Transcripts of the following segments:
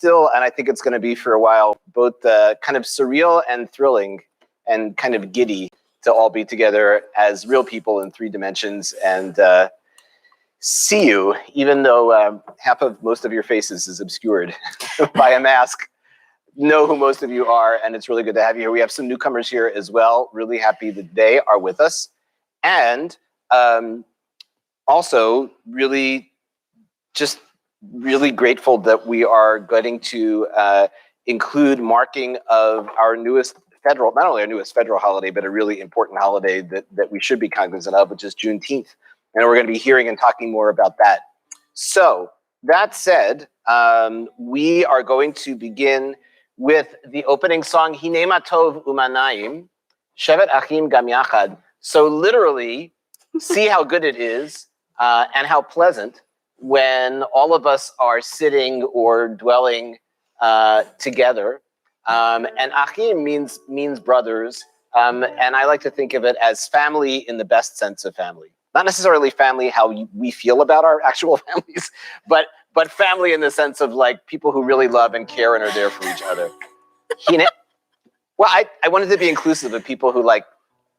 still, and I think it's going to be for a while, both kind of surreal and thrilling and kind of giddy to all be together as real people in 3 dimensions and see you, even though half of most of your faces is obscured by a mask. Know who most of you are, and it's really good to have you here. We have some newcomers here as well. Really happy that they are with us. And also really just really grateful that we are getting to include marking of our newest federal, not only our newest federal holiday, but a really important holiday that we should be cognizant of, which is Juneteenth. And we're going to be hearing and talking more about that. So that said, we are going to begin with the opening song, Hine Ma Tov Umanayim, Shevet Achim Gam Yachad. So literally, see how good it is and how pleasant when all of us are sitting or dwelling together. And Achim means brothers. And I like to think of it as family in the best sense of family. Not necessarily family how we feel about our actual families, but family in the sense of like people who really love and care and are there for each other. Well, I wanted to be inclusive of people who like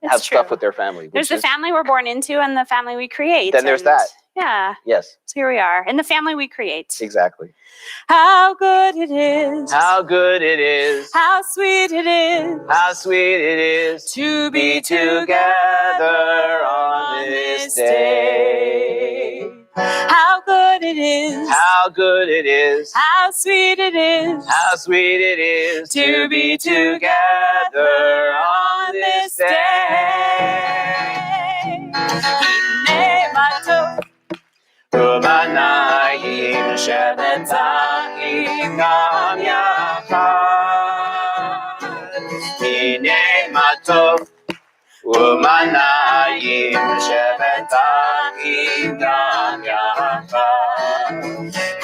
have stuff with their family. There's the family we're born into and the family we create. Then there's that. Yeah. Yes. So here we are in the family we create. Exactly. How good it is. How good it is. How sweet it is. How sweet it is to be together on this day. How good it is. How good it is. How sweet it is. How sweet it is to be together on this day. Hine Ma Tov Umanayim Shevet Achim Gam Yachad. Hine Ma Tov Umanayim Shevet Achim Gam Yachad.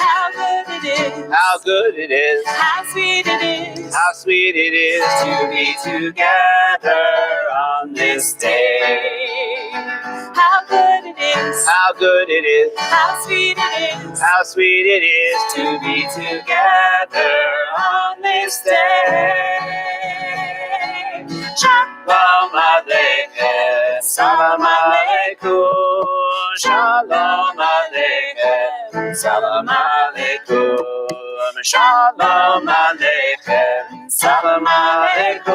How good it is. How good it is. How sweet it is. How sweet it is to be together on this day. How good it is. How good it is. How sweet it is. How sweet it is to be together on this day. Shalom Aleichem. Salam Aleikum. Shalom Aleichem. Salam Aleikum. Shalom Aleichem. Salam Aleikum.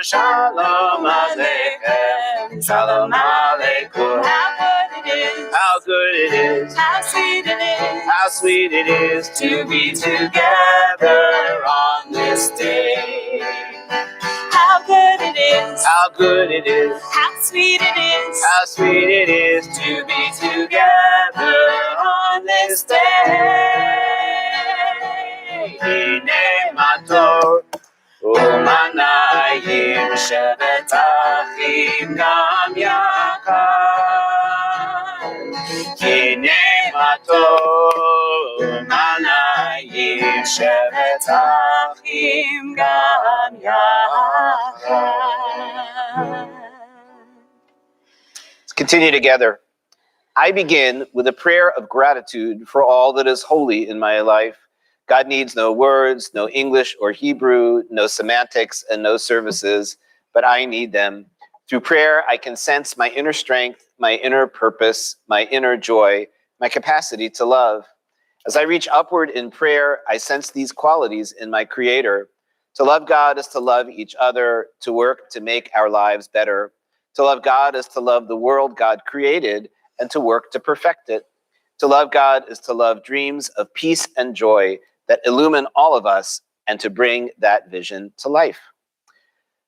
Shalom Aleichem. Salam Aleikum. How good it is. How good it is. How sweet it is. How sweet it is to be together on this day. How good it is. How good it is. How sweet it is. How sweet it is to be together on this day. Hine Ma Tov Umanayim Shevet Achim Gam Yachad. Hine Ma Tov Umanayim Shevet Achim Gam Yachad. Let's continue together. I begin with a prayer of gratitude for all that is holy in my life. God needs no words, no English or Hebrew, no semantics, and no services, but I need them. Through prayer, I can sense my inner strength, my inner purpose, my inner joy, my capacity to love. As I reach upward in prayer, I sense these qualities in my Creator. To love God is to love each other, to work to make our lives better. To love God is to love the world God created and to work to perfect it. To love God is to love dreams of peace and joy that illumine all of us and to bring that vision to life.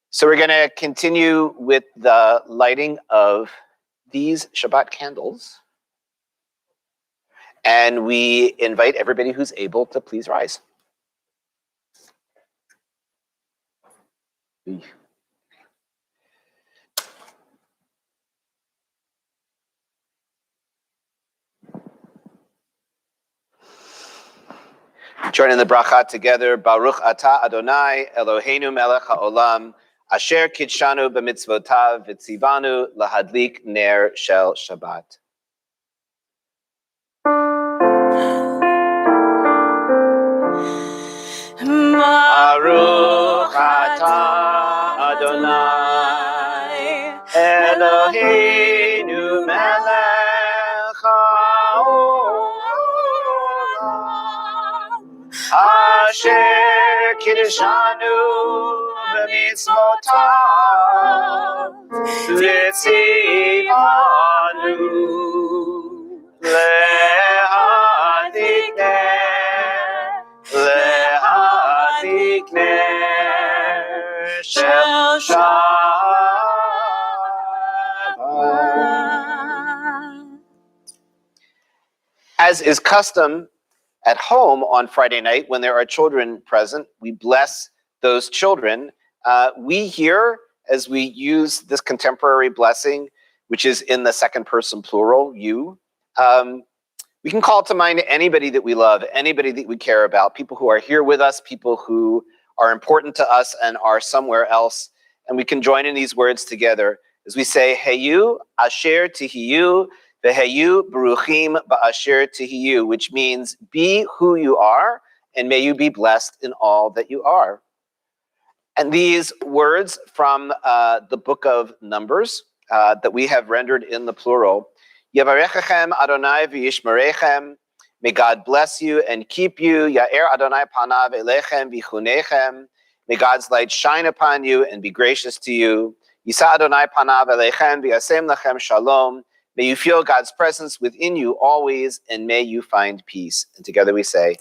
So we're going to continue with the lighting of these Shabbat candles. And we invite everybody who's able to please rise. Joining the bracha together, Baruch Atah Adonai Eloheinu Melech HaOlam, Asher Kidshanu B'mitzvotav V'tzivanu Lahadlik Ner Shel Shabbat. Asher Kiddushanu B'mitzvotav V'tzivanu Le'adikner Shel Shabbat. As is custom at home on Friday night when there are children present, we bless those children. We here, as we use this contemporary blessing, which is in the second person plural, you, we can call to mind anybody that we love, anybody that we care about, people who are here with us, people who are important to us and are somewhere else. And we can join in these words together as we say, Heyu asher tihiyu, Veheyu Baruchim Ba'asher Tihiyu, which means be who you are, and may you be blessed in all that you are. And these words from the book of Numbers that we have rendered in the plural, Yevarechechem Adonai v'yishmerechem, may God bless you and keep you, Ya'er Adonai panav elechem v'chunechem, may God's light shine upon you and be gracious to you, Yisa Adonai panav elechem v'yasem lachem shalom, may you feel God's presence within you always, and may you find peace. And together we say,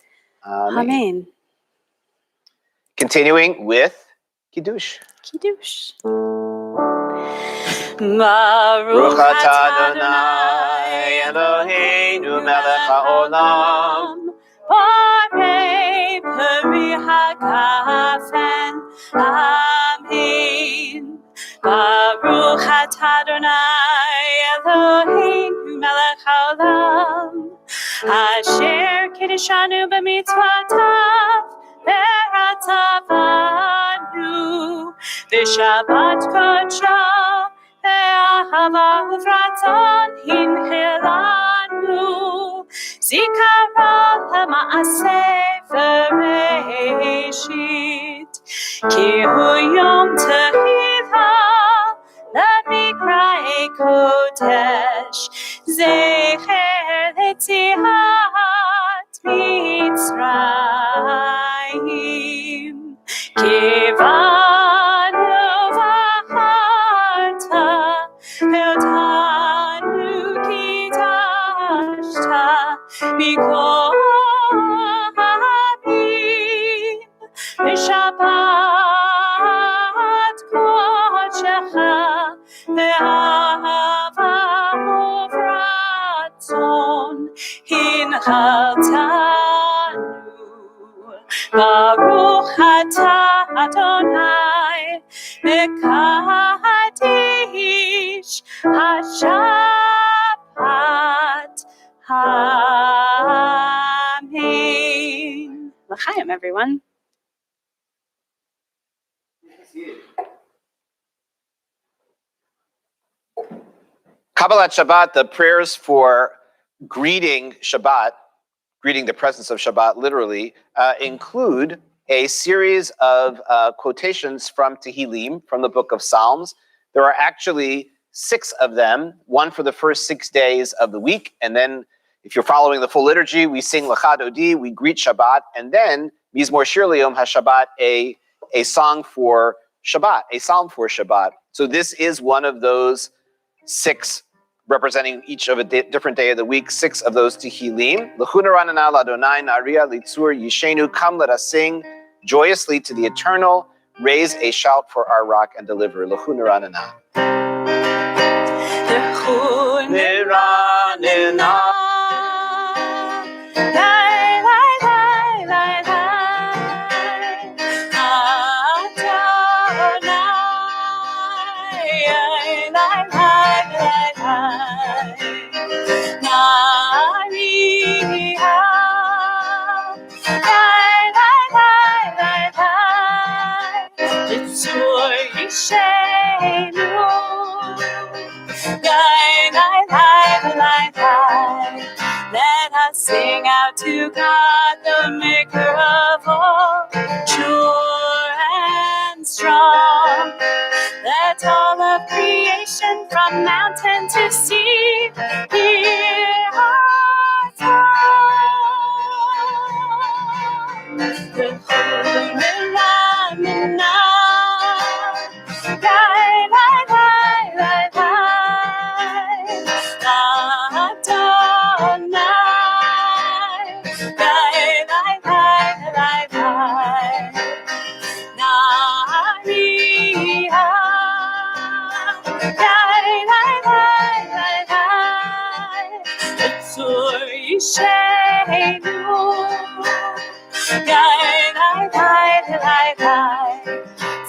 Amen. Amen. Continuing with Kiddush. Kiddush. Baruch atah Adonai Eloheinu melech haolam, Borei peri hagafen. Amen. Baruch atah Adonai Eloheinu melech haolam, Asher kiddushanu b'mitzvotav ve'atzavanu v'shabbat kodsho ve'ahava uvratzon hinchilanu zikara lema'aseh v'reishit ki hu yom tehila למקראי קודש, זכר ליציאת מצרים. כיוונו בחרת, ואותנו קידשת, מכל העמים, בשבת קודשך, ואהבה ורצון הנחלתנו. ברוך אתה אדוני מקדיש השבת. Amen. L'chaim, everyone. Kabbalat Shabbat, the prayers for greeting Shabbat, greeting the presence of Shabbat literally, include a series of quotations from Tehillim, from the book of Psalms. There are actually 6 of them, one for the first 6 days of the week. And then if you're following the full liturgy, we sing Lecha Dodi, we greet Shabbat, and then Mizmor Shir L'Yom HaShabbat, a song for Shabbat, a psalm for Shabbat. So this is one of those 6, representing each of a different day of the week, 6 of those Tehillim. L'chuna ranana l'Adonai na'ariya litzur yishenu, come let us sing joyously to the eternal, raise a shout for our rock and deliver. L'chuna ranana. L'chuna ranana. Let us sing out to God, the maker of all, sure and strong. Let all of creation from mountain to sea hear our song.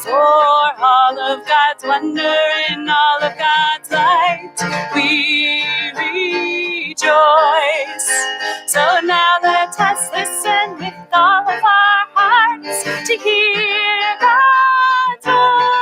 For all of God's wonder and all of God's light, we rejoice. So now let us listen with all of our hearts to hear God's voice.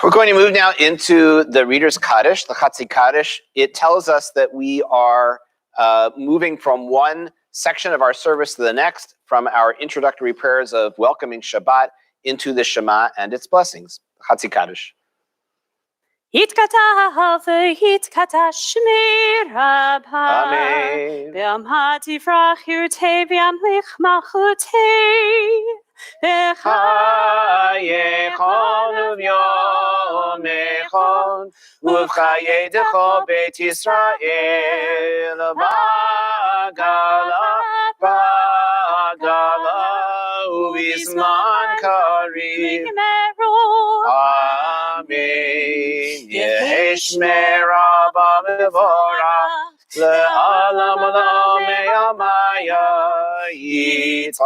We're going to move now into the Reader's Kaddish, the Chatzi Kaddish. It tells us that we are moving from one section of our service to the next, from our introductory prayers of welcoming Shabbat into the Shema and its blessings. Chatzi Kaddish. Yitkata v'yitkata shmi rabha Amen. V'am hatifrach yurtei v'am lich malchutei Chayechon u'vyomechon u'chayedecho Beit Yisrael Ba'agala u'bizman karev. Amen. Yeheshmer Rabba Mevorach le'alam olam me'amaya yitzarach.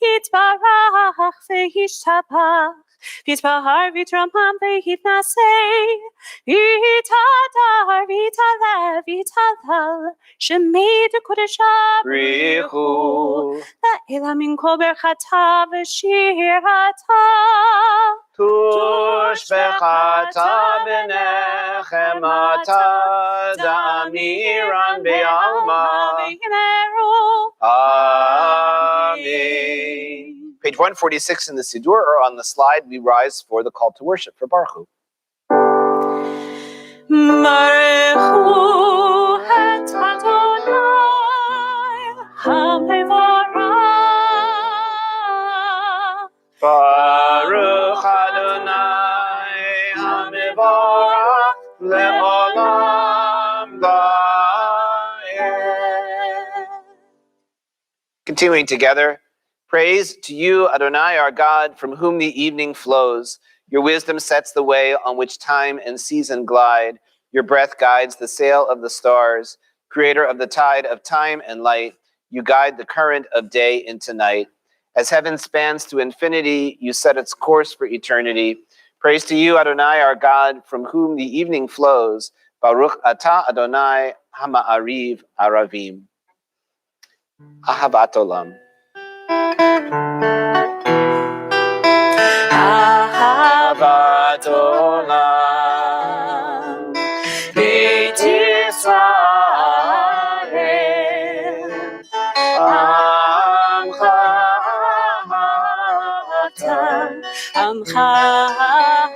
Yitbarach v'yishtabach V'yitbahar v'yitramam v'yitnaseh V'yitadar v'yitalev v'yitalal Shemei d'kodeshah Brichu La'ela min kol berchata v'shirata tush bechata b'nechemata da'amiran be'alma. Amen. Page 146 in the Siddur, or on the slide, we rise for the call to worship for Baruch Hu. Baruch Hu et Adonai HaMevorach. Baruch Adonai HaMevorach le'olam va'ed. Continuing together, praise to you, Adonai, our God, from whom the evening flows. Your wisdom sets the way on which time and season glide. Your breath guides the sail of the stars. Creator of the tide of time and light, you guide the current of day into night. As heaven spans to infinity, you set its course for eternity. Praise to you, Adonai, our God, from whom the evening flows. Baruch atah Adonai hama'ariv aravim. Ahavat olam. Ahavat olam. Beit Yisrael. Amcha ata. Amcha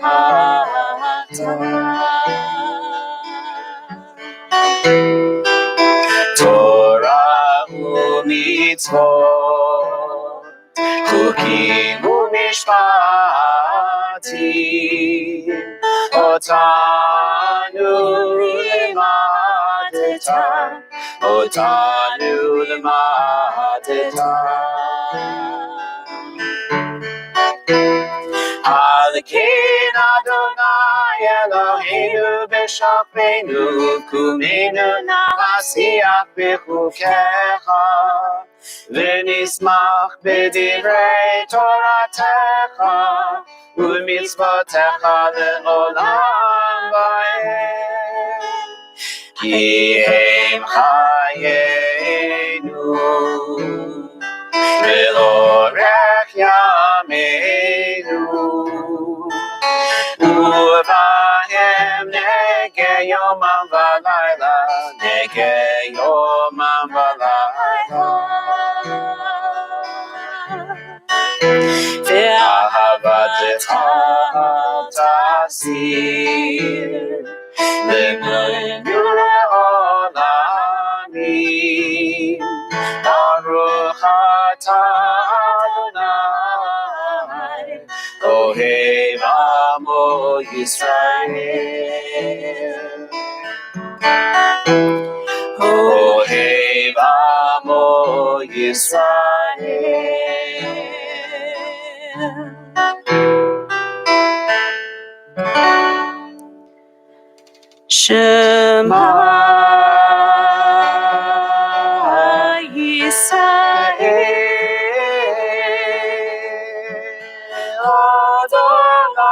ata. Torah u'mitzvot, chukim u'mishpatim, otanu limadeta, otanu limadeta. Alekin Adonai Eloheinu b'shafenu kumenu nasiach b'chukecha ונשמח בדברי תורתך ובמצוותיך לעולם ועד. כי הם חיינו ואורך ימינו ובהם נגה יומם ולילה, נגה יומם ולילה. ואהבתך תסיר לבנו לעולמים. ברוך אתה אדוני אוהב עמו ישראל. אוהב עמו ישראל. שמע ישראל אדוני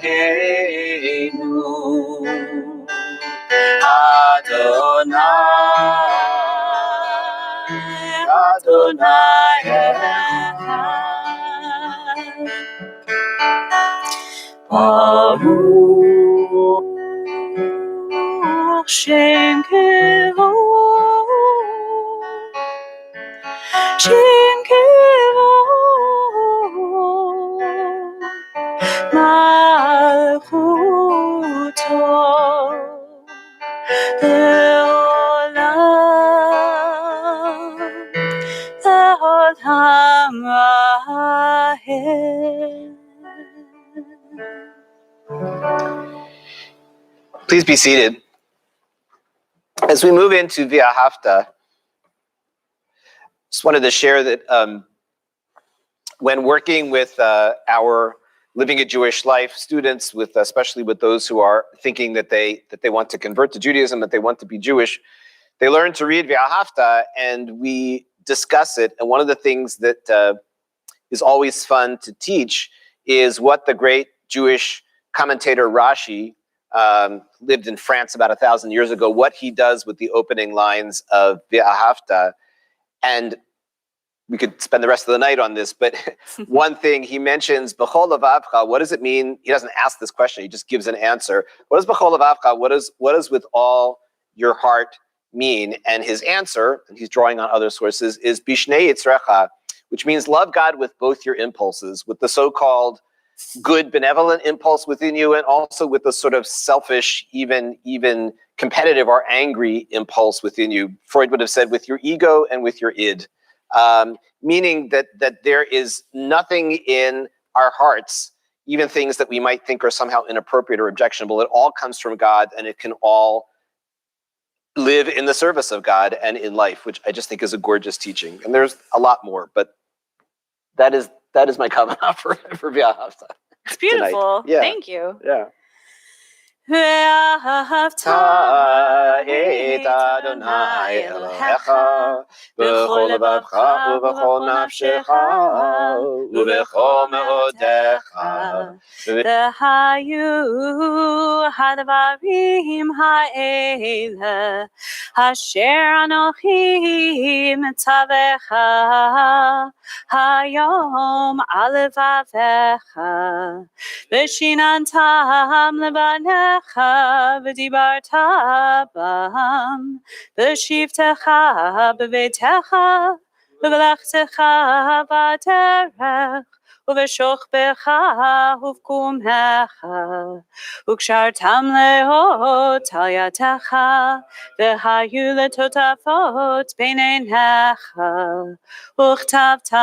אלוהינו אדוני אדוני ברוך שם כבוד שם כבוד מלכותו לעולם לעולם ועד. Please be seated. As we move into Via Hafta, just wanted to share that when working with our Living a Jewish Life students, with especially with those who are thinking that they want to convert to Judaism, that they want to be Jewish, they learn to read Via Hafta, and we discuss it. And one of the things that is always fun to teach is what the great Jewish commentator Rashi lived in France about 1,000 years ago, what he does with the opening lines of Via Hafta. And we could spend the rest of the night on this, but one thing he mentions, B'chol Levavcha, what does it mean? He doesn't ask this question, he just gives an answer. What is B'chol Levavcha? What does with all your heart mean? And his answer, and he's drawing on other sources, is Bishnei Yitzrecha, which means love God with both your impulses, with the so-called good benevolent impulse within you, and also with the sort of selfish, even competitive or angry impulse within you. Freud would have said with your ego and with your id, meaning that there is nothing in our hearts, even things that we might think are somehow inappropriate or objectionable. It all comes from God, and it can all live in the service of God and in life, which I just think is a gorgeous teaching. And there's a lot more, but that is my kavanah for Via Hafta. It's beautiful. Yeah. Thank you. Yeah. ואהבת את אדוני אלוהיך בכל לבבך ובכל נפשך ובכל מאודיך. והיו הדברים האלה אשר אנוכי מצווך היום על לבביך ושיננתם לבניך ודיברת בם בשבתך בביתך ובלכתך בדרך ובשוכבך ובקומך וקשרתם לאות על ידך והיו לטוטפות בין עיניך וכתבתם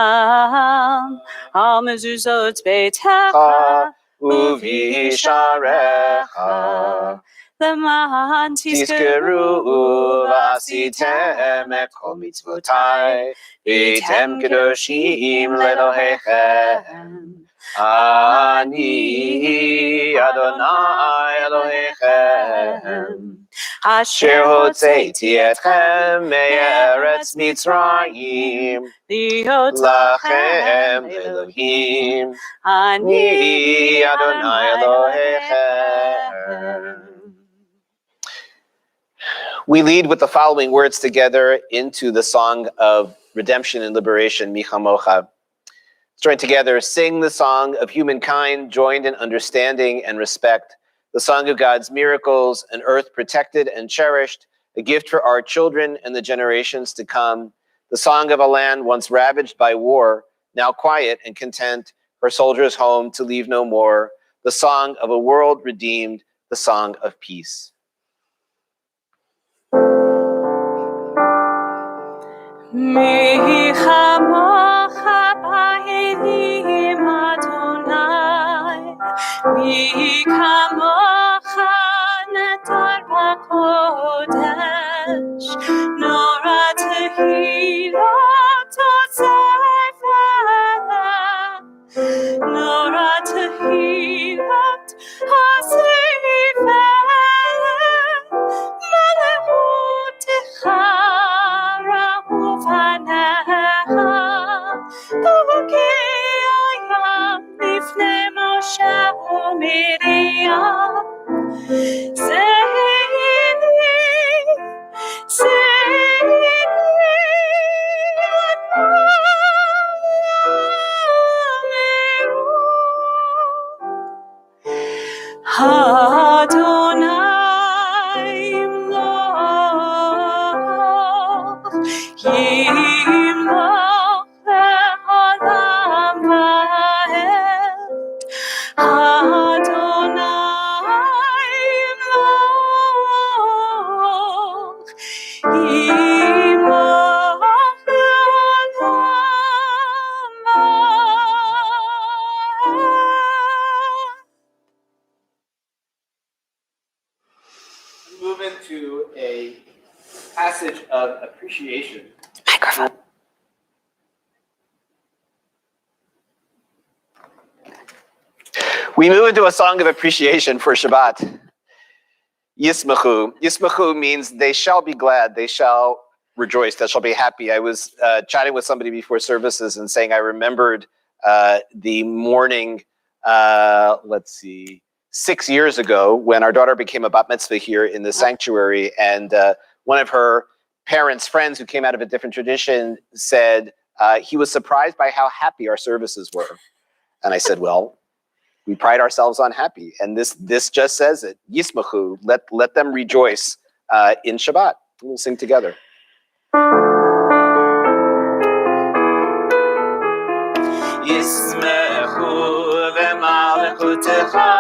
על מזוזות ביתך ובישעריך למען תזכרו ועשיתם את כל מצוותיי, והייתם קדושים לאלוהיכם. אני אדוני אלוהיכם, אשר הוצאתי אתכם מארץ מצרים, להיות לכם אלוהים. אני אדוני אלוהיכם. We lead with the following words together into the song of redemption and liberation, Mi Chamocha. Let's join together, sing the song of humankind, joined in understanding and respect, the song of God's miracles, an earth protected and cherished, a gift for our children and the generations to come, the song of a land once ravaged by war, now quiet and content, her soldiers home to leave no more, the song of a world redeemed, the song of peace. מי כמוך באלים אדוני, מי כמוך נטר בקודש, נורא תהילות עוטף עליו, נורא תהילות עוטף עליו, מלכותך לפני משה ומרים, Move into a passage of appreciation. Microphone. We move into a song of appreciation for Shabbat. Yismachu. Yismachu means they shall be glad, they shall rejoice, they shall be happy. I was chatting with somebody before services and saying I remembered the morning, 6 years ago when our daughter became a bat mitzvah here in the sanctuary, and one of her parents' friends who came out of a different tradition said he was surprised by how happy our services were. And I said, well, we pride ourselves on happy, and this just says it. Yismachu, let them rejoice in Shabbat. We'll sing together. Yismachu v'malchutecha,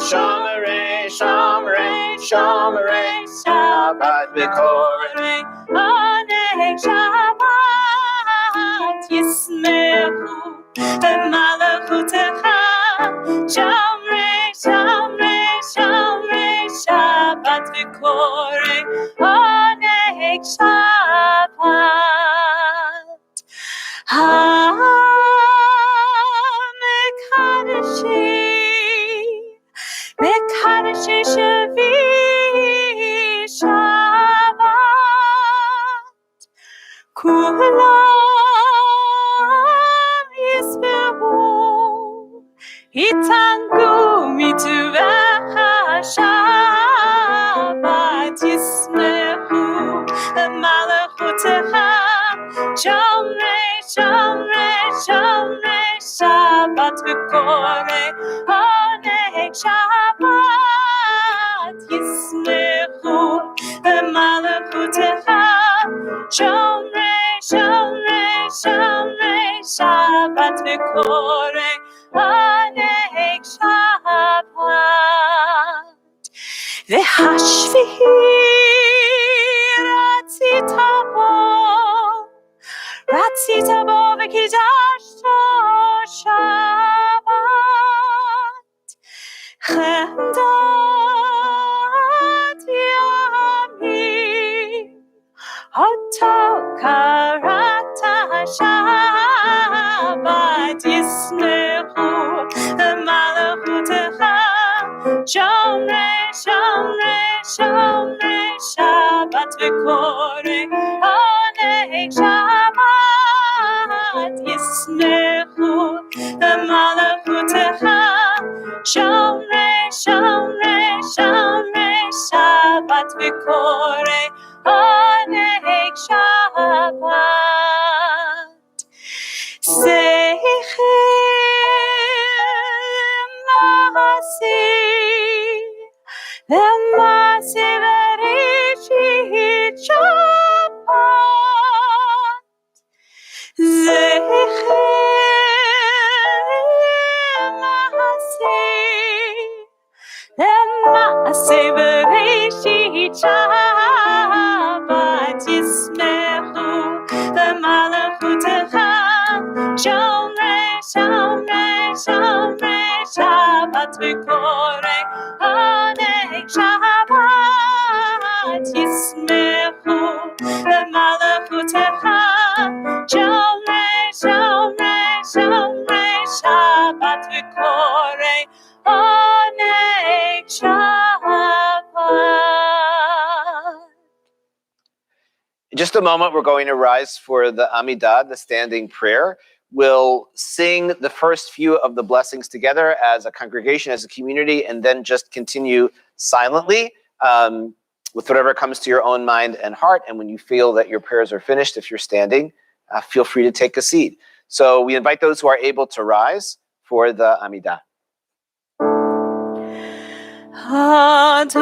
shomerei, shomerei, shomerei, Shabbat v'korei, oneg Shabbat. Yismachu v'malchutecha, shomerei, shomerei, shomerei, Shabbat v'korei, oneg Shabbat. Mekadeshi Shavi Shabbat, Kulam Yisbehu, Itangu Mituvecha Shabbat, Yismehu Malachutecha, Shomrei, Shomrei, Shomrei, Shabbat v'korei, oneg Shabbat. Yismechu v'malachutecha, Shomrei, Shomrei, Shomrei, Shabbat v'korei, oneg Shabbat. V'hashvihi ratzita bo, ratzita bo v'kidashto Shabbat, chemda Shabbat v'korei Hanei Shabbat Yismechu B'malachutecha Shomrei Shomrei Shomrei Shabbat v'korei Hanei Shabbat Seichem Mahasi Mahasi Bereshit Shabbat Zeichem Mahasi Maaseh Bereshit Shabbat Yismechu B'malachutecha Shomrei Shomrei Shomrei Shabbat v'korei Hanei Shabbat Yismechu B'malachutecha Shomrei Shomrei Shomrei Shabbat v'korei Hanei Shabbat. In just a moment, we're going to rise for the Amidah, the standing prayer. We'll sing the first few of the blessings together as a congregation, as a community, and then just continue silently with whatever comes to your own mind and heart. And when you feel that your prayers are finished, if you're standing, feel free to take a seat. So we invite those who are able to rise for the Amidah. Adonai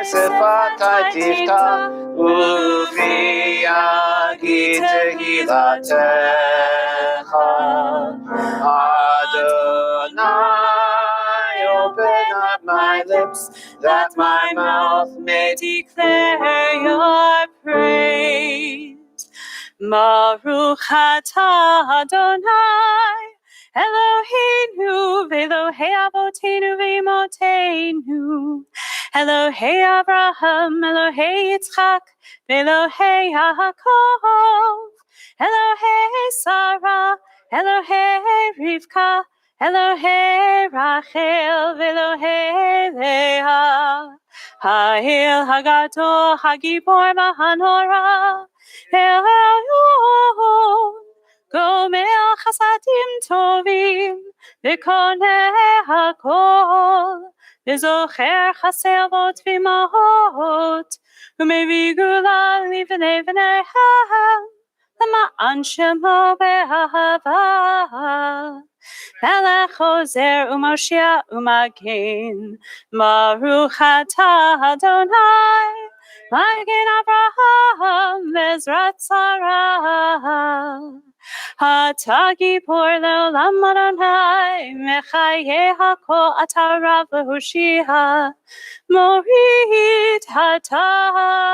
sefatai tifta uvi yagi tehilatecha. Adonai, open up my lips that my mouth may declare your praise. Baruch atah Adonai Eloheinu v'Elohei Avoteinu v'Imoteinu Elohei Abraham, Elohei Yitzchak v'Elohei Yaakov Elohei Sarah, Elohei Rivka Elohei Rachel v'Elohei Leah Ha'el Hagadol Hagibor Mahanora El Elyon Gomel Chasadim Tovim V'Koneh HaKol V'Zocher Chasevot V'Imahot U'Mevi Gula Livnei V'Neihem L'ma'an Shemo Be'ahava Melech Ozer U'Moshiach U'Magen Baruch atah Adonai Magen Avraham Bezrat Sarah Atah Gibor Le'olam Adonai Mechaye HaKol Atah Rav Lehushia Morit Hatah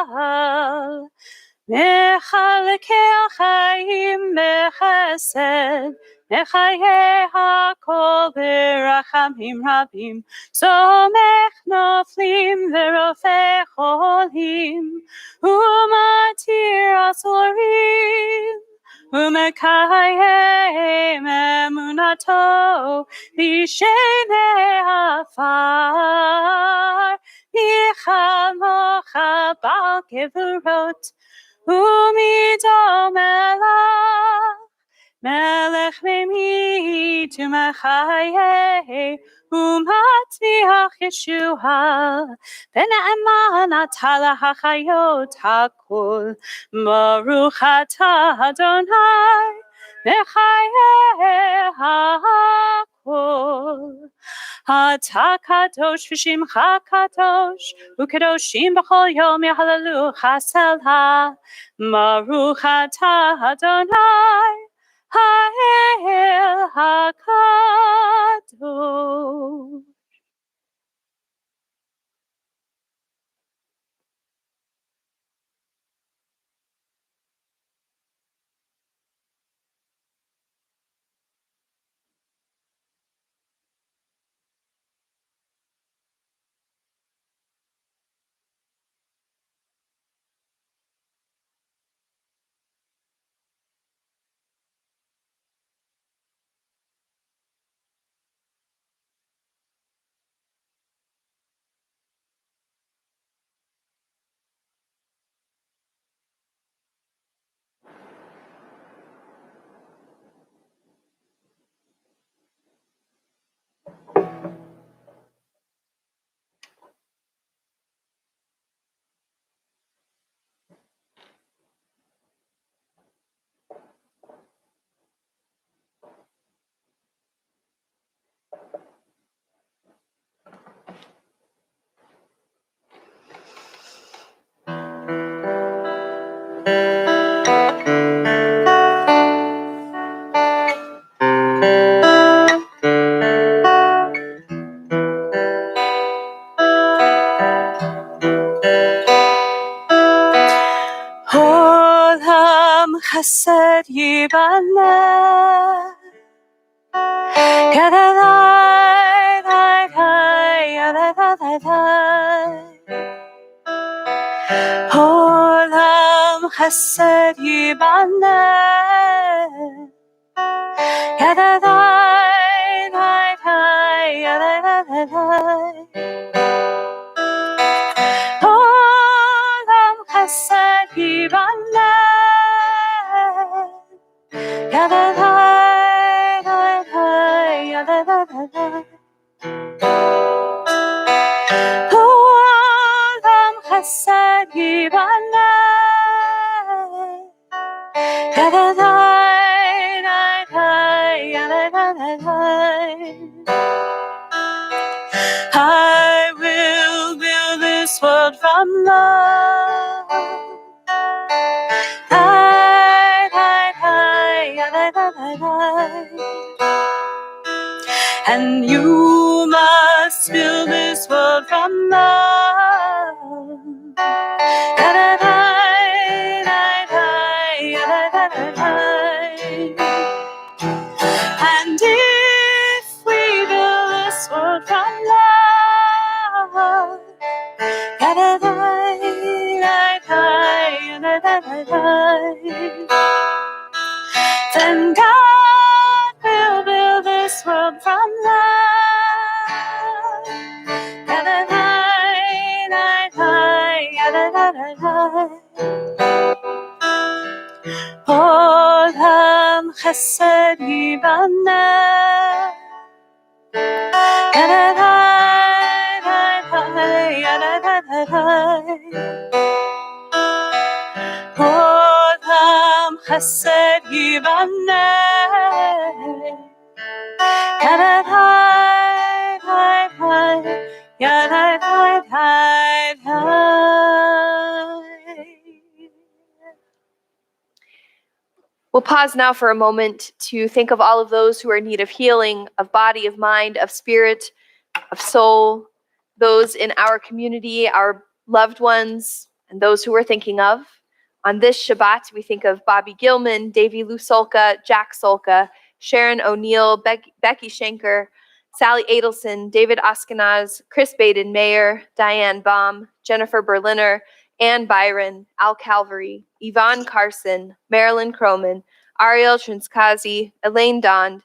Mechalekei Chaim Bechesed Mechaye HaKol B'Rachamim Rabim Somech Noflim V'Rofei Cholim U'Matir Asorim U'Mekayem Emunato B'Shenei Afar Yichamocha Bal Gevurot U'Midom Elach Melech Memit U'Mechaye U'Matzmiach Yeshua V'Ne'eman Atah L'Hachayot HaKol Baruch atah Adonai Mechaye HaKol Atah Kadosh V'Shimcha Kadosh U'Kadoshim B'chol Yom Yahalalu Chaselha Baruch atah Adonai Ha'el HaKadosh. chesed yibane. Yadadai, dai, dai, yadadai, dai. Olam chesed yibane. Yadadai, dai, dai, yadadai, dai. Olam chesed yibane. Yadadai, dai, dai, yadadai, dai. Olam chesed yibane. Yadadai, dai, dai, yadadai, dai. I will build this world from love. Dai, dai, dai, yadadai, dai. And you must build this world from love. Yadadai, dai, dai, yadadai, dai. And if we build this world from love, yadadai, dai, dai, yadadai, dai. Then God will build this world from love. Yadadai, dai, dai, yadadai, dai. Olam chesed yibane. Yadadai, dai, dai, yadadai, dai. Olam chesed yibane. Yadadai, dai, dai, yadadai, dai, dai. We'll pause now for a moment to think of all of those who are in need of healing, of body, of mind, of spirit, of soul, those in our community, our loved ones, and those who we're thinking of. On this Shabbat, we think of Bobby Gilman, Davy Lou Solka, Jack Solka, Sharon O'Neill, Becky Schenker, Sally Adelson, David Askenaz, Chris Baden-Mayer, Diane Baum, Jennifer Berliner, Ann Byron, Al Calvary, Yvonne Carson, Marilyn Croman, Ariel Trinskazi, Elaine Dond,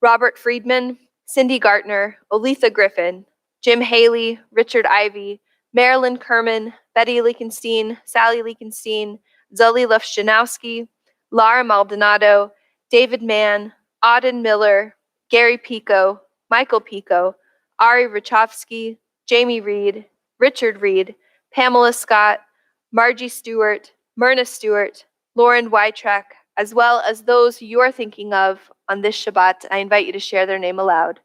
Robert Friedman, Cindy Gartner, Olitha Griffin, Jim Haley, Richard Ivey, Marilyn Kerman, Betty Lichtenstein, Sally Lichtenstein, Zully Lufsjanowski, Lara Maldonado, David Mann, Auden Miller, Gary Pico, Michael Pico, Ari Rachovsky, Jamie Reed, Richard Reed, Pamela Scott, Margie Stewart, Myrna Stewart, Lauren Wytrack, as well as those who you are thinking of on this Shabbat. I invite you to share their name aloud.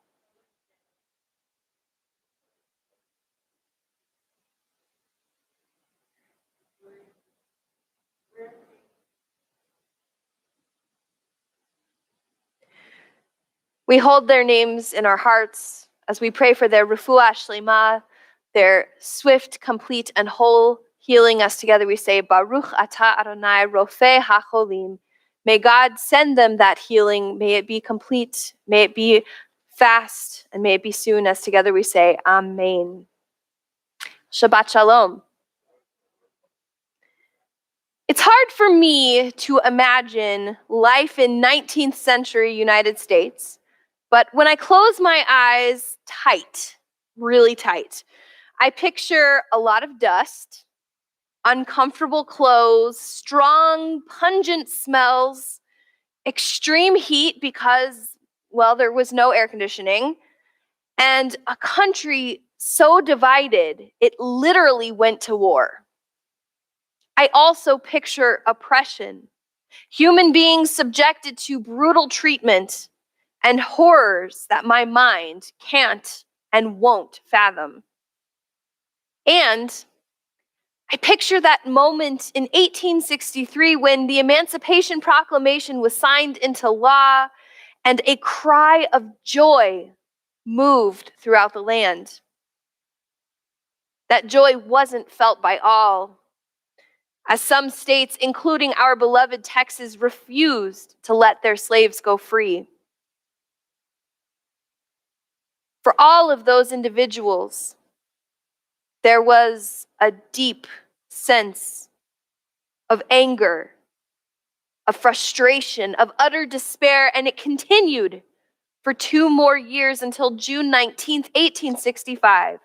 We hold their names in our hearts as we pray for their refuah shlema, their swift, complete, and whole healing. As together we say, Baruch atah Adonai rofeh hacholim. May God send them that healing. May it be complete. May it be fast. And may it be soon. As together we say, Amen. Shabbat Shalom. It's hard for me to imagine life in 19th century United States. But when I close my eyes tight, really tight, I picture a lot of dust, uncomfortable clothes, strong, pungent smells, extreme heat because, well, there was no air conditioning, and a country so divided, it literally went to war. I also picture oppression, human beings subjected to brutal treatment, and horrors that my mind can't and won't fathom. And I picture that moment in 1863 when the Emancipation Proclamation was signed into law and a cry of joy moved throughout the land. That joy wasn't felt by all. as some states, including our beloved Texas, refused to let their slaves go free. For all of those individuals, there was a deep sense of anger, of frustration, of utter despair, and it continued for 2 more years until June 19th, 1865,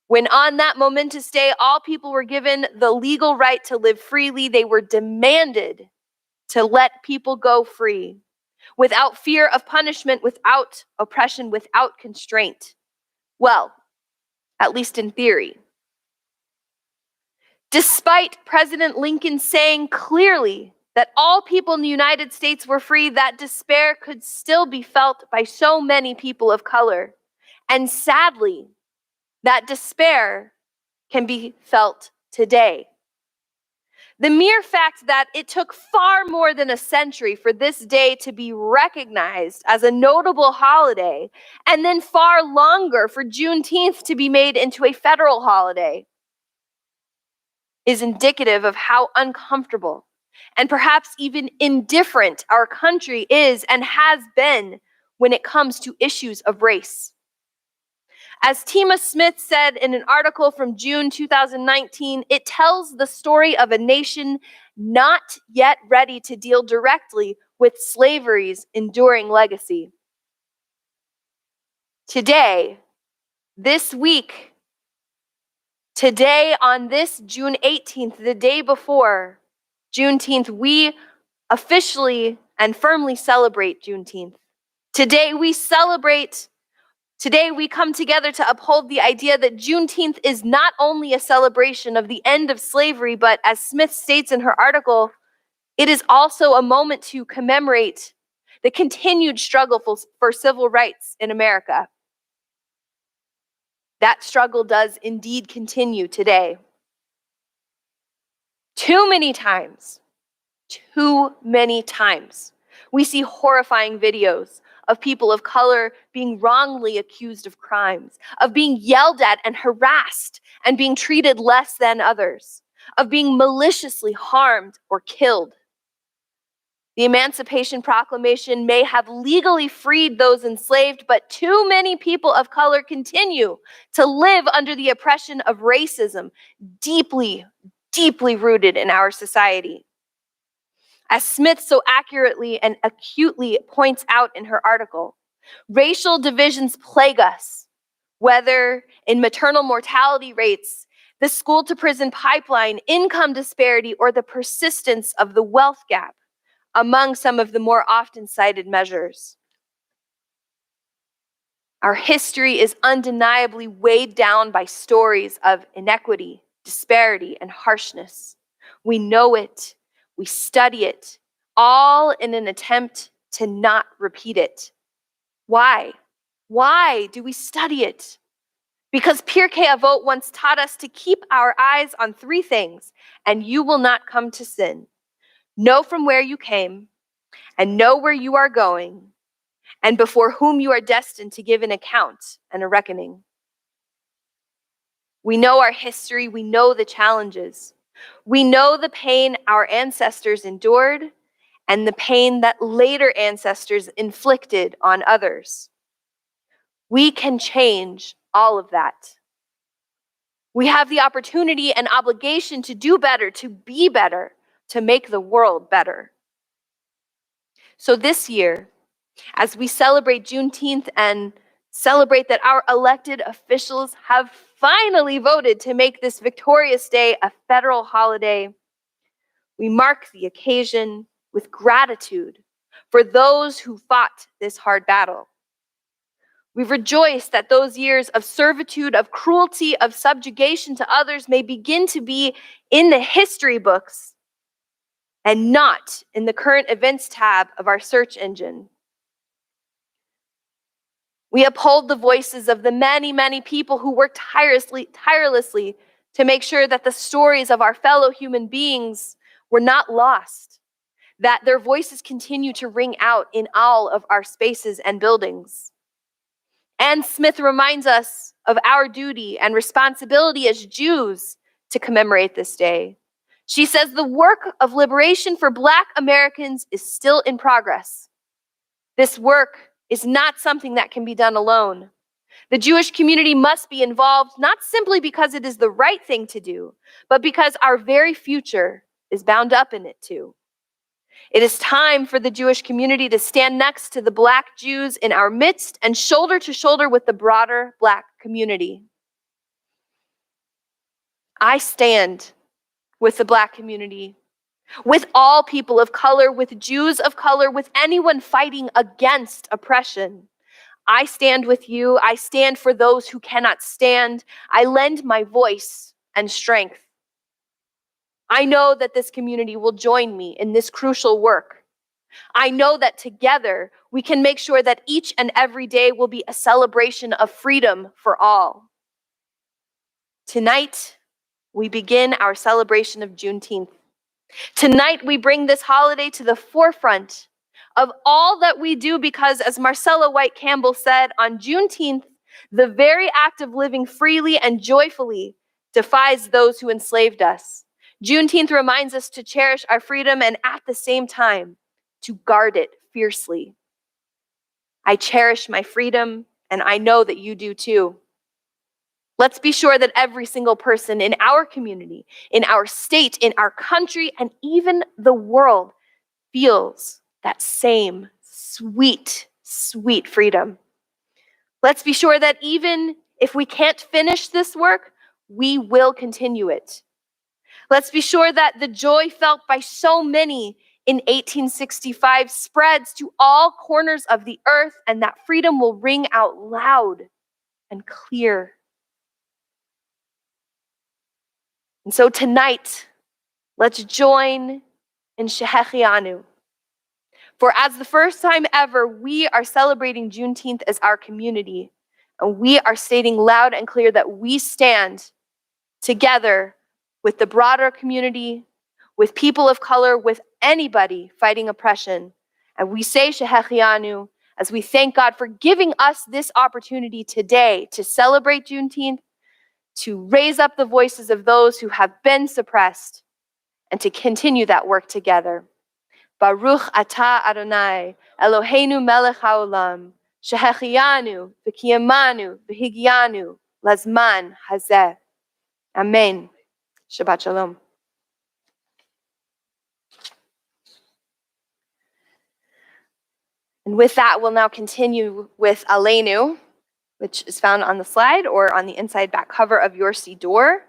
when on that momentous day, all people were given the legal right to live freely. They were demanded to let people go free, without fear of punishment, without oppression, without constraint. Well, at least in theory. Despite President Lincoln saying clearly that all people in the United States were free, that despair could still be felt by so many people of color. And sadly, that despair can be felt today. The mere fact that it took far more than a century for this day to be recognized as a notable holiday, and then far longer for Juneteenth to be made into a federal holiday, is indicative of how uncomfortable and perhaps even indifferent our country is and has been when it comes to issues of race. As Tima Smith said in an article from June 2019, it tells the story of a nation not yet ready to deal directly with slavery's enduring legacy. Today, this week, today on this June 18th, the day before Juneteenth, we officially and firmly celebrate Juneteenth. Today we come together to uphold the idea that Juneteenth is not only a celebration of the end of slavery, but as Smith states in her article, it is also a moment to commemorate the continued struggle for civil rights in America. That struggle does indeed continue today. Too many times, we see horrifying videos of people of color being wrongly accused of crimes, of being yelled at and harassed and being treated less than others, of being maliciously harmed or killed. The Emancipation Proclamation may have legally freed those enslaved, but too many people of color continue to live under the oppression of racism, deeply, deeply rooted in our society. As Smith so accurately and acutely points out in her article, racial divisions plague us, whether in maternal mortality rates, the school-to-prison pipeline, income disparity, or the persistence of the wealth gap, among some of the more often cited measures. Our history is undeniably weighed down by stories of inequity, disparity, and harshness. We know it. We study it, all in an attempt to not repeat it. Why? Why do we study it? Because Pirkei Avot once taught us to keep our eyes on 3 things, and you will not come to sin. Know from where you came, and know where you are going, and before whom you are destined to give an account and a reckoning. We know our history, we know the challenges. We know the pain our ancestors endured and the pain that later ancestors inflicted on others. We can change all of that. We have the opportunity and obligation to do better, to be better, to make the world better. So this year, as we celebrate Juneteenth and celebrate that our elected officials have finally voted to make this victorious day a federal holiday, we mark the occasion with gratitude for those who fought this hard battle. We rejoice that those years of servitude, of cruelty, of subjugation to others may begin to be in the history books and not in the current events tab of our search engine. We uphold the voices of the many, many people who work tirelessly to make sure that the stories of our fellow human beings were not lost, that their voices continue to ring out in all of our spaces and buildings. And Smith reminds us of our duty and responsibility as Jews to commemorate this day, She says the work of liberation for Black Americans is still in progress. This work is not something that can be done alone. The Jewish community must be involved, not simply because it is the right thing to do, but because our very future is bound up in it too. It is time for the Jewish community to stand next to the Black Jews in our midst and shoulder to shoulder with the broader Black community. I stand with the Black community, with all people of color, with Jews of color, with anyone fighting against oppression. I stand with you. I stand for those who cannot stand. I lend my voice and strength. I know that this community will join me in this crucial work. I know that together we can make sure that each and every day will be a celebration of freedom for all. Tonight, we begin our celebration of Juneteenth. Tonight, we bring this holiday to the forefront of all that we do because, as Marcella White Campbell said, on Juneteenth, the very act of living freely and joyfully defies those who enslaved us. Juneteenth reminds us to cherish our freedom and at the same time, to guard it fiercely. I cherish my freedom, and I know that you do too. Let's be sure that every single person in our community, in our state, in our country, and even the world feels that same sweet, sweet freedom. Let's be sure that even if we can't finish this work, we will continue it. Let's be sure that the joy felt by so many in 1865 spreads to all corners of the earth, and that freedom will ring out loud and clear. And so tonight, let's join in Shehechianu. For as the first time ever, we are celebrating Juneteenth as our community, and we are stating loud and clear that we stand together with the broader community, with people of color, with anybody fighting oppression. And we say Shehechianu as we thank God for giving us this opportunity today to celebrate Juneteenth, to raise up the voices of those who have been suppressed, and to continue that work together. Baruch atah Adonai, Eloheinu melech haolam, shehechianu v'kiyamanu v'higianu lazman hazeh. Amen. Shabbat shalom. And with that, we'll now continue with Aleinu, which is found on the slide or on the inside back cover of your Siddur.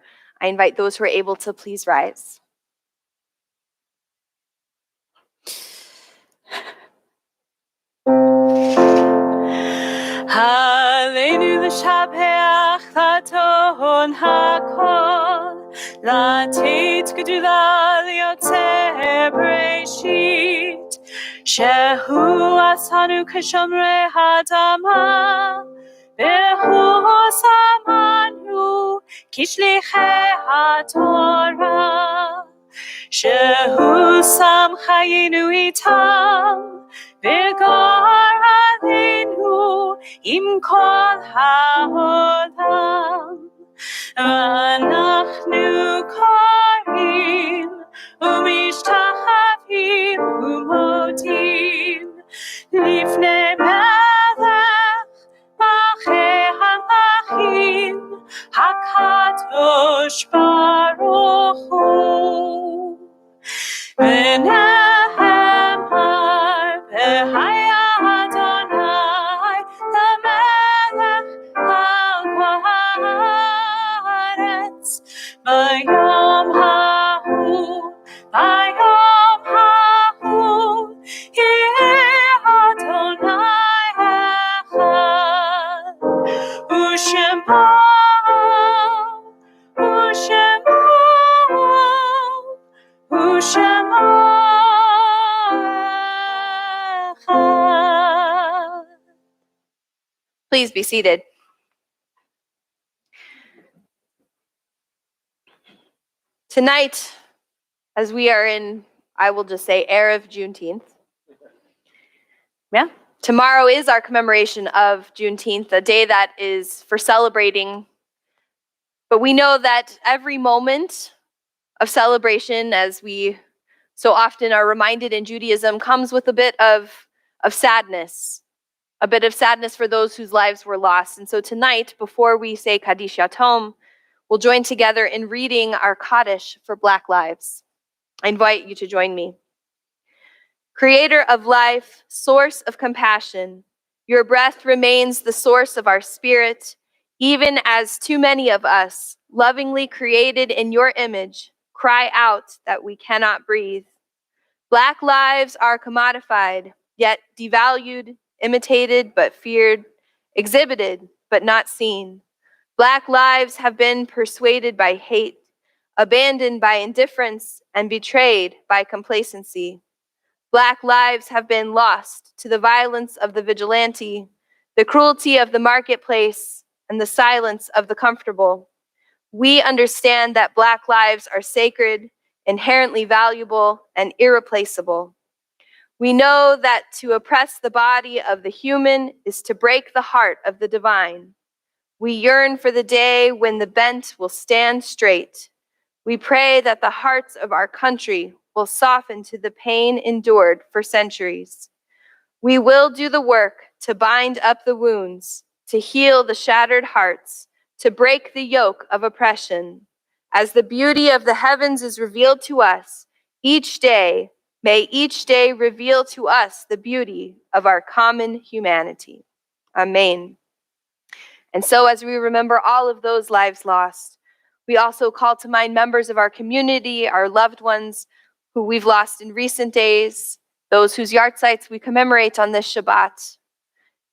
I invite those who are able to please rise. Aleinu l'shabeach laton hakol, latet gedula liotzer breshit, shehu asanu k'shomrei hadama, vehu samanu kishlichei haTorah, shehu sam chayinu itam, v'gar aleinu im kol ha'olam, v'anachnu korim u'mishtachavim u'modim lifnei melech malchei hamachim hakadosh baruch hu. V'nehemar v'haya Adonai l'melech al kol haaretz b'yom hahu yeh Adonai echad u'shemo Please be seated. Tonight, as we are in, I will just say, Erev Juneteenth. Yeah. Tomorrow is our commemoration of Juneteenth, a day that is for celebrating. But we know that every moment of celebration, as we so often are reminded in Judaism, comes with a bit of sadness, for those whose lives were lost. And so tonight, before we say Kaddish Yatom, we'll join together in reading our Kaddish for Black lives. I invite you to join me. Creator of life, source of compassion, your breath remains the source of our spirit, even as too many of us, lovingly created in your image, cry out that we cannot breathe. Black lives are commodified, yet devalued, imitated but feared, exhibited but not seen. Black lives have been persuaded by hate, abandoned by indifference, and betrayed by complacency. Black lives have been lost to the violence of the vigilante, the cruelty of the marketplace, and the silence of the comfortable. We understand that Black lives are sacred, inherently valuable, and irreplaceable. We know that to oppress the body of the human is to break the heart of the divine. We yearn for the day when the bent will stand straight. We pray that the hearts of our country will soften to the pain endured for centuries. We will do the work to bind up the wounds, to heal the shattered hearts, to break the yoke of oppression. As the beauty of the heavens is revealed to us each day, may each day reveal to us the beauty of our common humanity. Amen. And so as we remember all of those lives lost, we also call to mind members of our community, our loved ones who we've lost in recent days, those whose yahrzeits we commemorate on this Shabbat.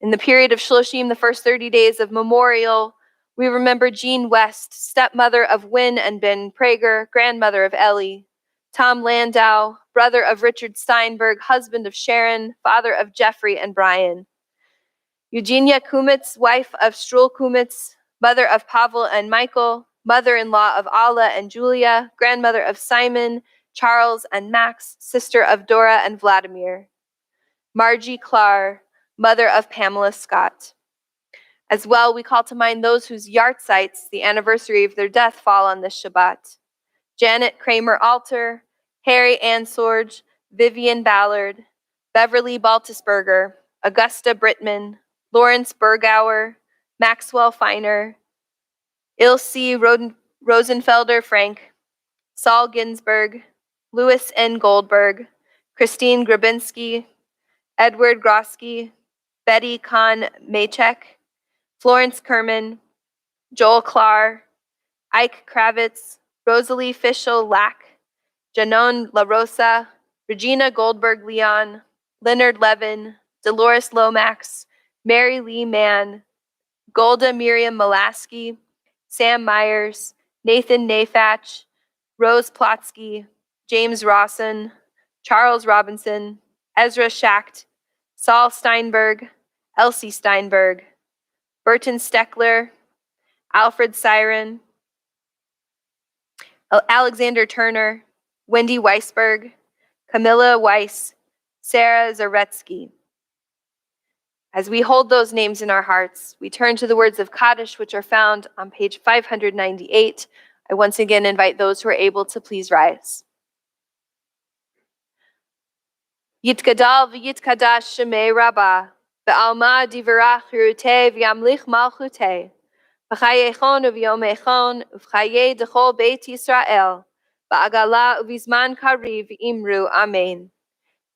In the period of Shloshim, the first 30 days of memorial, we remember Jean West, stepmother of Wynne and Ben Prager, grandmother of Ellie, Tom Landau, brother of Richard Steinberg, husband of Sharon, father of Jeffrey and Brian, Eugenia Kumitz, wife of Struhl Kumitz, mother of Pavel and Michael, mother-in-law of Alla and Julia, grandmother of Simon, Charles, and Max, sister of Dora and Vladimir, Margie Clark, mother of Pamela Scott. As well, we call to mind those whose yahrzeits, the anniversary of their death, fall on this Shabbat. Janet Kramer Alter, Harry Ansorge, Vivian Ballard, Beverly Baltisberger, Augusta Brittman, Lawrence Bergauer, Maxwell Feiner, Ilse Rosenfelder Frank, Saul Ginsberg, Louis N. Goldberg, Christine Grabinski, Edward Grosky, Betty Kahn Machek, Florence Kerman, Joel Klar, Ike Kravitz, Rosalie Fischel Lack, Janone La Rosa, Regina Goldberg Leon, Leonard Levin, Dolores Lomax, Mary Lee Mann, Golda Miriam Molaski, Sam Myers, Nathan Nafach, Rose Plotsky, James Rawson, Charles Robinson, Ezra Schacht, Saul Steinberg, Elsie Steinberg, Burton Steckler, Alfred Siren, Alexander Turner, Wendy Weisberg, Camilla Weiss, Sarah Zaretsky. As we hold those names in our hearts, we turn to the words of Kaddish, which are found on page 598. I once again invite those who are able to please rise. Yitgadal v'yitkadash shemei Rabbah, v'alma divarach hiruteh v'yamlich malchuteh, v'chayechon uv'yomechon, v'chayeh d'chol beit Yisrael, v'agala uv'izman kariv imru amen.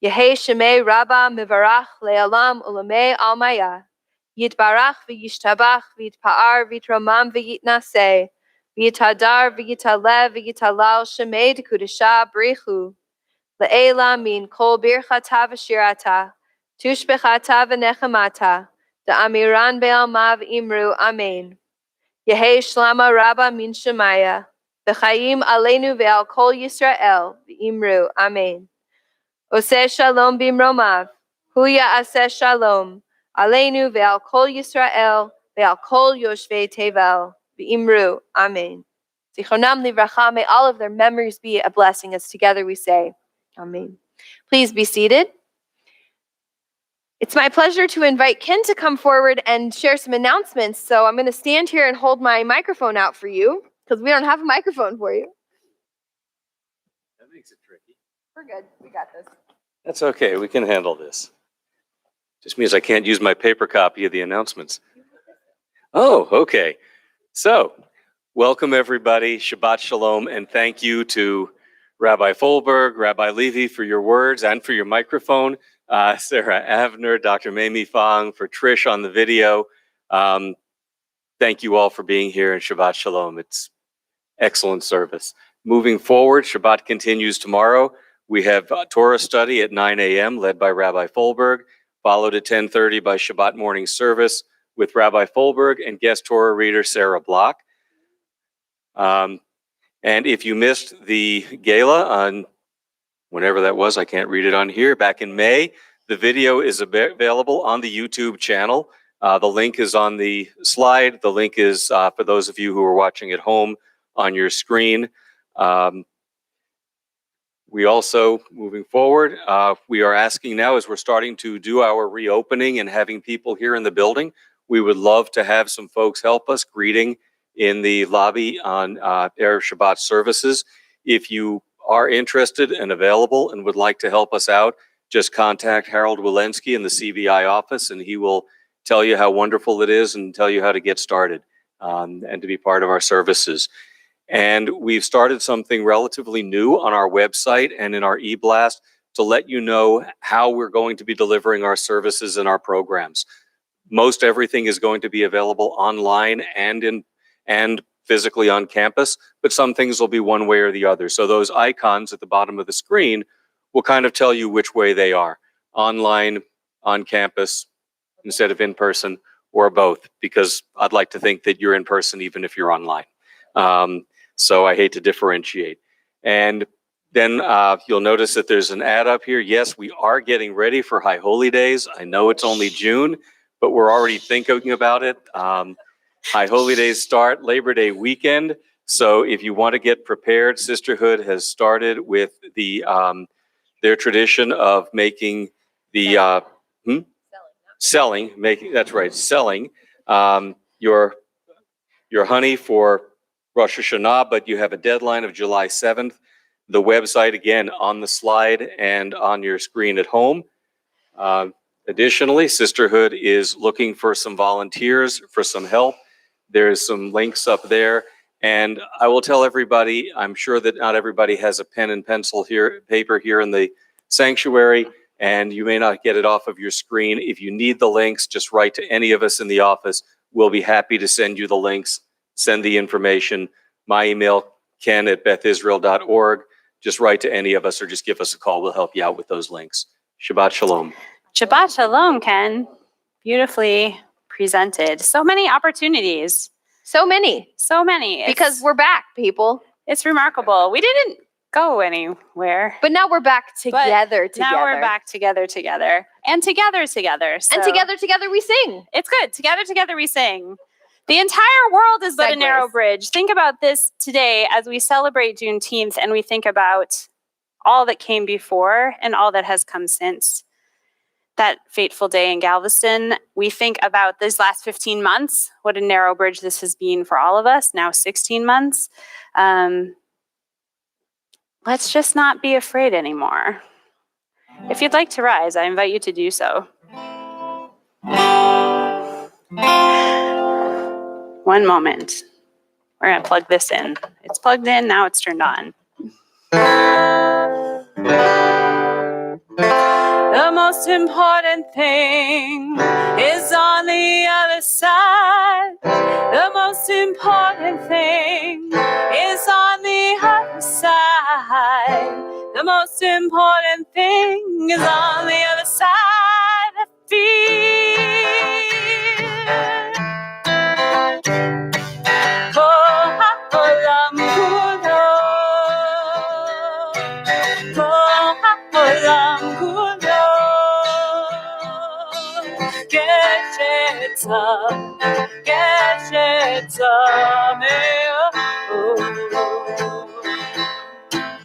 Yehei shemei Rabbah mivarach le'alam ulamei almaya, yitbarach v'yishtabach v'yitpa'ar v'yitramam v'yitnaseh, v'yitadar v'yitalev v'yitalal shemei d'kudesha brichu, le'ela min kol birchata v'shirata, tushbechata v'nechemata, da'amiran be'alma v'imru amen. Yehei shlama Rabbah min shemaya, v'chayim aleinu ve'al kol Yisrael v'imru amen. Oseh shalom bimromav, huya aseh shalom, aleinu ve'al kol Yisrael, ve'al kol yoshvei tevel, v'imru, amen. Zichronam livracha, may all of their memories be a blessing, as together we say, amen. Please be seated. It's my pleasure to invite Ken to come forward and share some announcements, so I'm going to stand here and hold my microphone out for you, because we don't have a microphone for you. That makes it tricky. We're good. We got this. That's okay. We can handle this. Just means I can't use my paper copy of the announcements. Oh, okay. So, welcome everybody. Shabbat Shalom, and thank you to Rabbi Folberg, Rabbi Levy for your words and for your microphone. Sarah Avner, Dr. Mamie Fong, for Trish on the video. Thank you all for being here, and Shabbat Shalom. It's excellent service. Moving forward, Shabbat continues tomorrow. We have a Torah study at 9 a.m. led by Rabbi Folberg, followed at 10:30 by Shabbat morning service with Rabbi Folberg and guest Torah reader Sarah Block. And if you missed the gala on whenever that was, I can't read it on here, back in May, the video is available on the YouTube channel. The link is on the slide. The link is for those of you who are watching at home on your screen. We also, moving forward, we are asking now as we're starting to do our reopening and having people here in the building, we would love to have some folks help us greeting in the lobby on Erev Shabbat services. If you are interested and available and would like to help us out, just contact Harold Walensky in the CVI office and he will tell you how wonderful it is and tell you how to get started and to be part of our services. And we've started something relatively new on our website and in our e-blast to let you know how we're going to be delivering our services and our programs. Most everything is going to be available online and physically on campus, but some things will be one way or the other. So those icons at the bottom of the screen will kind of tell you which way they are, online, on campus, instead of in person, or both, because I'd like to think that you're in person even if you're online. So I hate to differentiate. And then you'll notice that there's an ad up here. Yes, we are getting ready for High Holy Days. I know it's only June, but we're already thinking about it. High Holy Days start Labor Day weekend. So if you want to get prepared, Sisterhood has started with the their tradition of making the selling your honey for Rosh Hashanah, but you have a deadline of July 7th. The website, again, on the slide and on your screen at home. Additionally, Sisterhood is looking for some volunteers for some help. There's some links up there. And I will tell everybody, I'm sure that not everybody has a pen and pencil here, paper here in the sanctuary, and you may not get it off of your screen. If you need the links, just write to any of us in the office. We'll be happy to send you the links, send the information. My email, ken@bethisrael.org. Just write to any of us or just give us a call. We'll help you out with those links. Shabbat Shalom. Shabbat Shalom, Ken. Beautifully presented. So many opportunities. So many. So many. Because we're back, people. It's remarkable. We didn't go anywhere. But now we're back together. Now we're back together. And together. So and together we sing. It's good. Together we sing. The entire world is but a narrow bridge. Think about this today as we celebrate Juneteenth and we think about all that came before and all that has come since that fateful day in Galveston. We think about these last 15 months, what a narrow bridge this has been for all of us, now 16 months. Let's just not be afraid anymore. If you'd like to rise, I invite you to do so. One moment. We're going to plug this in. It's plugged in, now it's turned on. The most important thing is on the other side. The most important thing is on the other side. The most important thing is on the other side of fear.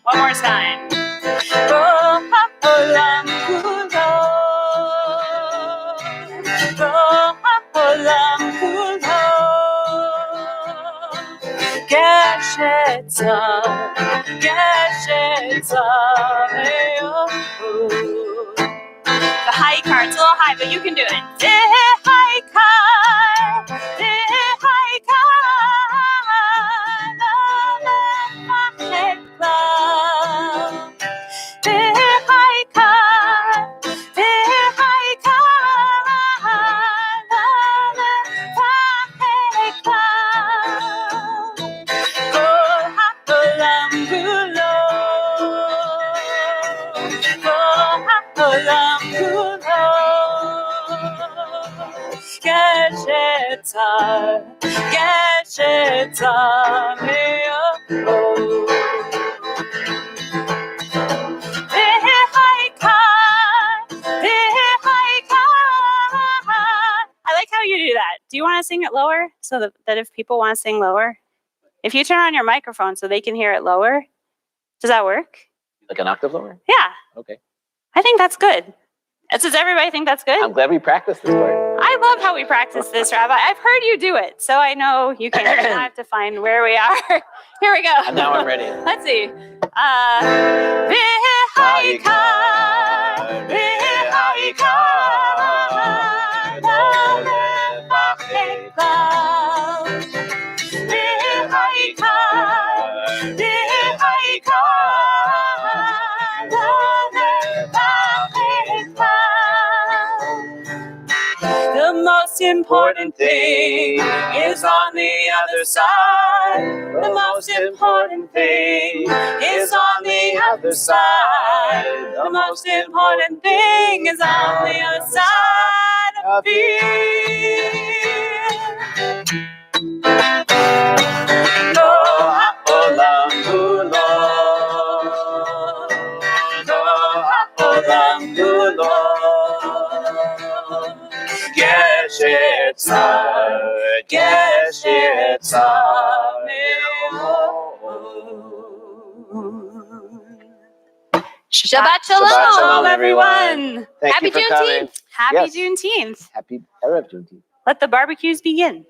One more time. The high card, it's a little high, but you can do it. I like how you do that. Do you want to sing it lower so that if people want to sing lower? If you turn on your microphone so they can hear it lower, does that work? Like an octave lower? Yeah. Okay. I think that's good. Does everybody think that's good? I'm glad we practiced this part. I love how we practice this, Rabbi. I've heard you do it, so I know you can. I have to find where we are. Here we go. And now I'm ready. Let's see. The most important thing is on the other side. The most important thing is on the other side. The most important thing is on the other side of fear. Lo ha'olam kulo. Lo ha'olam kulo. Geshet Shabbat shalom. Shabbat shalom, everyone. Thank Happy you for coming. Juneteenth. Happy Yes. Juneteenth. Happy Erev Juneteenth. Let the barbecues begin.